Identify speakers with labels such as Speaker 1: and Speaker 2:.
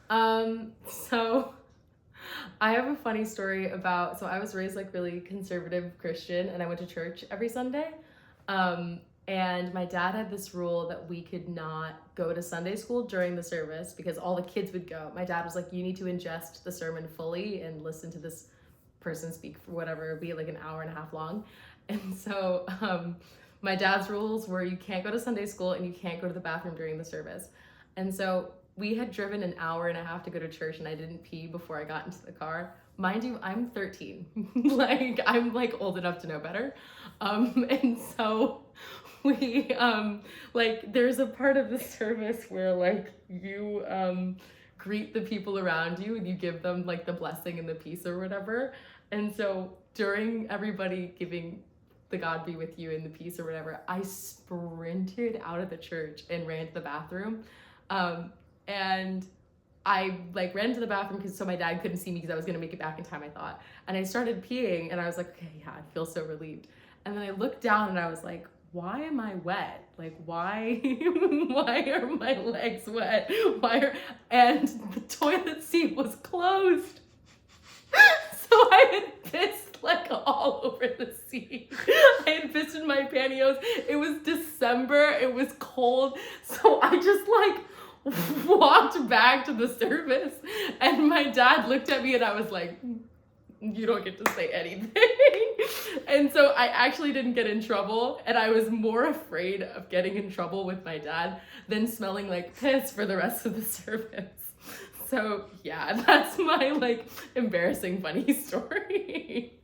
Speaker 1: So I have a funny story about, so I was raised like really conservative Christian and I went to church every Sunday. And my dad had this rule that we could not go to Sunday school during the service because all the kids would go. My dad was like, you need to ingest the sermon fully and listen to this person speak for whatever, be like an hour and a half long. And so my dad's rules were you can't go to Sunday school and you can't go to the bathroom during the service. And so we had driven an hour and a half to go to church and I didn't pee before I got into the car. Mind you, I'm 13. Like, I'm like old enough to know better. And so we, like, there's a part of the service where like you, greet the people around you and you give them like the blessing and the peace or whatever. And so during everybody giving the God be with you and the peace or whatever, I sprinted out of the church and ran to the bathroom. And I like ran to the bathroom because so my dad couldn't see me because I was gonna make it back in time, I thought. And I started peeing and I was like, okay, yeah, I feel so relieved. And then I looked down and I was like, why am I wet? Like, why, why are my legs wet? And the toilet seat was closed. So I had pissed like all over the seat. I had pissed in my pantyhose. It was December, it was cold. So I just like walked back to the service and my dad looked at me and I was like, you don't get to say anything. And so I actually didn't get in trouble and I was more afraid of getting in trouble with my dad than smelling like piss for the rest of the service. So yeah, that's my like embarrassing funny story.